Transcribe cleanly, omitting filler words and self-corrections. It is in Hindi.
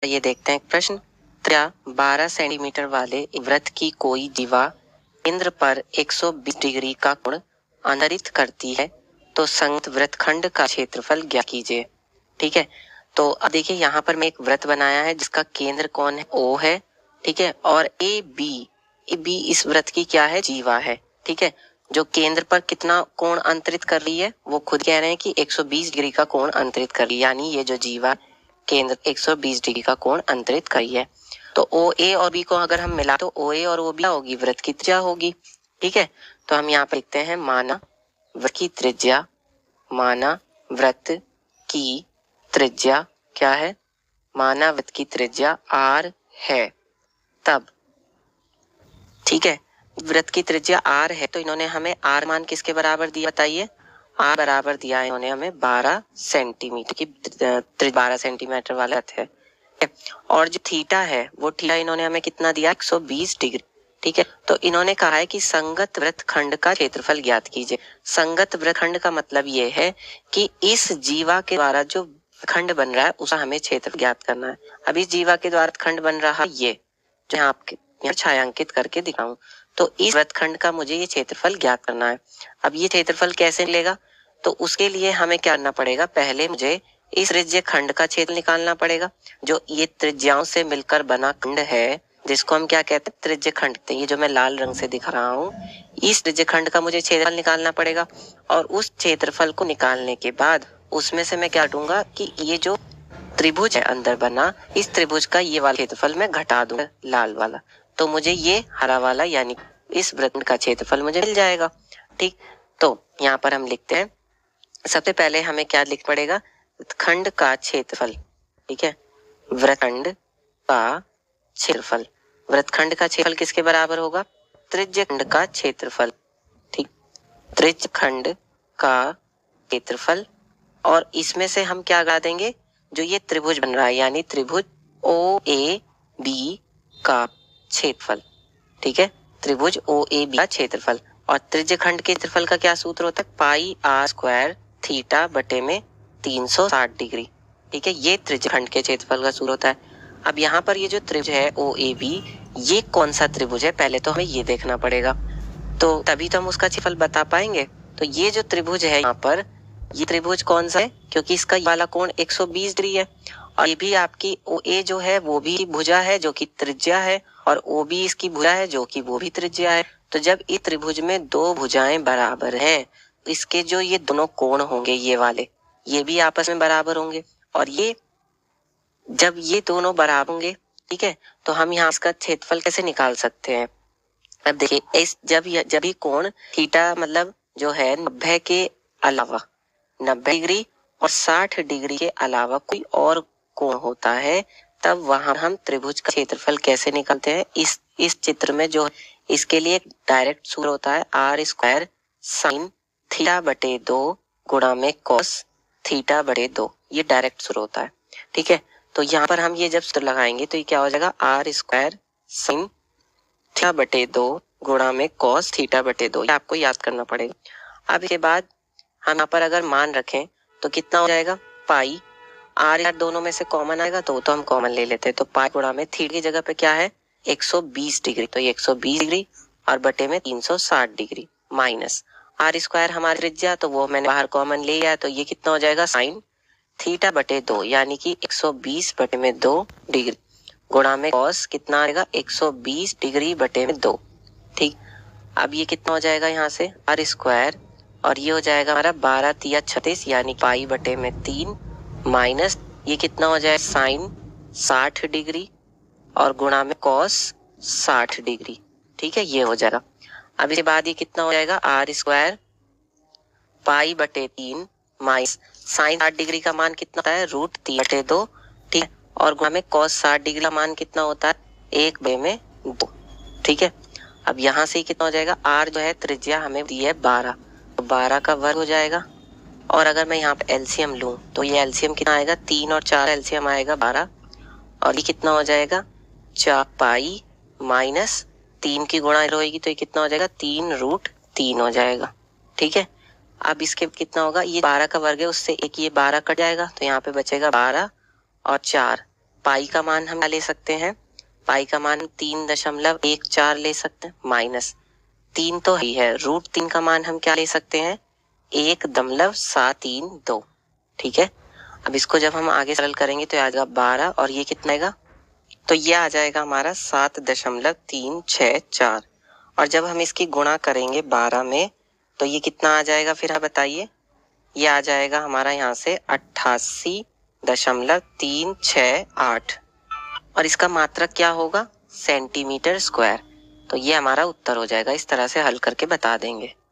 ये देखते हैं प्रश्न। त्रिज्या 12 सेंटीमीटर वाले वृत्त की कोई जीवा केंद्र पर 120 डिग्री का कोण अंतरित करती है तो संगत वृत्तखंड का क्षेत्रफल ज्ञात कीजिए। ठीक है, तो अब देखिए यहाँ पर मैं एक वृत्त बनाया है जिसका केंद्र कौन है, O है। ठीक है, और ए बी इस वृत्त की क्या है, जीवा है। ठीक है, जो केंद्र पर कितना कोण अंतरित कर रही है, वो खुद कह रहे हैं कि 120 डिग्री का कोण अंतरित कर रही है, यानी ये जो जीवा केंद्र 120 डिग्री का कोण अंतरित कर रही है। तो ओ ए और बी को अगर हम मिला तो ओ ए और ओ बी होगी, वृत्त की त्रिज्या होगी। ठीक है, तो हम यहाँ पे लिखते हैं माना वृत्त की त्रिज्या, माना वृत्त की त्रिज्या क्या है, माना वृत्त की त्रिज्या r है। तब ठीक है, वृत्त की त्रिज्या r है तो इन्होंने हमें r मान किसके बराबर दिया बताइए, r बराबर दिया है इन्होंने हमें 12 सेंटीमीटर की 12 सेंटीमीटर वाला वृत्त है। और जो थीटा है वो थीटा इन्होंने हमें कितना दिया, 120 डिग्री। ठीक है, तो इन्होंने कहा है कि संगत वृत्तखंड का क्षेत्रफल ज्ञात कीजिए। संगत वृत्तखंड का मतलब ये है कि इस जीवा के द्वारा जो खंड बन रहा है उसका हमें क्षेत्र ज्ञात करना है। अब इस जीवा के द्वारा खंड बन रहा है ये जो आपके यहाँ छायांकित करके दिखाऊं, तो इस वृत्तखंड का मुझे ये क्षेत्रफल ज्ञात करना है। अब ये क्षेत्रफल कैसे मिलेगा, तो उसके लिए हमें क्या करना पड़ेगा, पहले मुझे इस त्रिज्य खंड का क्षेत्र निकालना पड़ेगा। जो ये त्रिज्याओं से मिलकर बना खंड है जिसको हम क्या कहते हैं, त्रिज्य खंड। ये जो मैं लाल रंग से दिखा रहा हूँ, इस त्रिज्य खंड का मुझे क्षेत्रफल निकालना पड़ेगा। और उस क्षेत्रफल को निकालने के बाद उसमें से मैं क्या दूंगा कि ये जो त्रिभुज है अंदर बना, इस त्रिभुज का ये वाला क्षेत्रफल मैं घटा दूंगा लाल वाला, तो मुझे ये हरा वाला यानी इस वृत्त का क्षेत्रफल मुझे मिल जाएगा। ठीक, तो यहाँ पर हम लिखते हैं, सबसे पहले हमें क्या लिख पड़ेगा, खंड का क्षेत्रफल। ठीक है, वृत्तखंड का क्षेत्रफल, वृत्तखंड का क्षेत्रफल किसके बराबर होगा, त्रिज्य खंड का क्षेत्रफल। ठीक, त्रिज्य खंड का क्षेत्रफल, और इसमें से हम क्या गा देंगे, जो ये त्रिभुज बन रहा है यानी त्रिभुज ओ ए बी का क्षेत्रफल। ठीक है, त्रिभुज ओ ए बी का क्षेत्रफल। और त्रिज्य खंड के क्षेत्रफल का क्या सूत्र होता है, पाई आर स्क्वायर थीटा बटे में 360 डिग्री। ठीक है, ये त्रिज्य खंड के क्षेत्रफल का सूत्र होता है। अब यहाँ पर ये जो त्रिभुज है ओ ए बी, ये कौन सा त्रिभुज है, पहले तो हमें ये देखना पड़ेगा, तो तभी तो हम उसका क्षेत्रफल बता पाएंगे। तो ये जो त्रिभुज है यहाँ पर, ये त्रिभुज कौन सा है, क्योंकि इसका वाला कोण 120 डिग्री है, और ये भी आपकी ओ ए जो है वो भी भुजा है जो कि त्रिज्या है, और ओ बी इसकी भुजा है जो कि वो भी त्रिज्या है। तो जब इस त्रिभुज में दो भुजाएं बराबर हैं, इसके जो ये दोनों कोण होंगे ये वाले, ये भी आपस में बराबर होंगे। और ये जब ये दोनों बराबर होंगे, ठीक है, तो हम यहाँ इसका क्षेत्रफल कैसे निकाल सकते हैं। अब देखिए, इस जब भी कोण थीटा मतलब जो है 90 के अलावा 90 डिग्री और 60 डिग्री के अलावा कोई और कोण होता है, तब वहां हम त्रिभुज का क्षेत्रफल कैसे निकालते हैं। इस चित्र में जो इसके लिए डायरेक्ट सूत्र होता है आर स्क्वायर साइन थीटा बटे 2 गुणा में कॉस थीटा बटे 2, ये डायरेक्ट सूत्र होता है। ठीक है, तो यहाँ पर हम ये जब सूत्र लगाएंगे तो ये क्या हो जाएगा, आर स्क्वायर साइन थीटा बटे 2 गुणा में कॉस थीटा बटे 2, ये आपको याद करना पड़ेगा। अब इसके बाद हम यहाँ पर अगर मान रखें तो कितना हो जाएगा, पाई आर यार दोनों में से कॉमन आएगा तो हम कॉमन ले लेते हैं, तो पाई गुणा में थीटा की जगह पे क्या है 120 डिग्री, तो ये 120 डिग्री और बटे में 360 डिग्री माइनस आर स्क्वायर हमारी त्रिज्या, तो वो मैंने बाहर कॉमन ले लिया, तो ये कितना हो जाएगा साइन थीटा बटे 2 यानी कि 120 बटे में 2 डिग्री गुणा में कॉस कितना आएगा 120 डिग्री बटे में 2। ठीक, अब ये कितना हो जाएगा यहाँ से आर स्क्वायर, और ये हो जाएगा हमारा 12 तिया 36 यानी पाई बटे में 3 माइनस ये कितना हो जाए साइन 60 डिग्री और गुणा में कॉस 60 डिग्री। ठीक है, ये हो जाएगा। अब इसके बाद ये कितना हो जाएगा आर स्क्वायर पाई बटे 3 माइनस साइन 60 डिग्री का मान कितना होता है √3 बटे 2। ठीक है, और गुणा में कॉस 60 डिग्री का मान कितना होता है 1 बटे में 2। ठीक है, अब यहाँ से कितना हो जाएगा, आर जो है त्रिज्या हमें दी है 12, तो 12 का वर्ग हो जाएगा। और अगर मैं यहाँ पे एलसीएम लूं तो ये एलसीएम कितना आएगा, 3 और 4 एलसीएम आएगा 12, और ये कितना हो जाएगा 4 पाई माइनस 3 की गुणा रहेगी तो ये कितना हो जाएगा 3√3 हो जाएगा। ठीक है, अब इसके कितना होगा, ये 12 का वर्ग है उससे एक ये 12 कट जाएगा, तो यहाँ पे बचेगा 12 और 4 पाई का मान हम क्या ले सकते हैं, पाई का मान 3.14 ले सकते हैं, माइनस 3 तो ही है, √3 का मान हम क्या ले सकते हैं, 1.732। ठीक है, अब इसको जब हम आगे सरल करेंगे तो आ जाएगा 12 और ये कितना आएगा, तो ये आ जाएगा हमारा 7.364। और जब हम इसकी गुणा करेंगे 12 में तो ये कितना आ जाएगा, फिर आप बताइए, ये आ जाएगा हमारा यहाँ से 88.368 और इसका मात्रक क्या होगा, सेंटीमीटर स्क्वायर। तो ये हमारा उत्तर हो जाएगा, इस तरह से हल करके बता देंगे।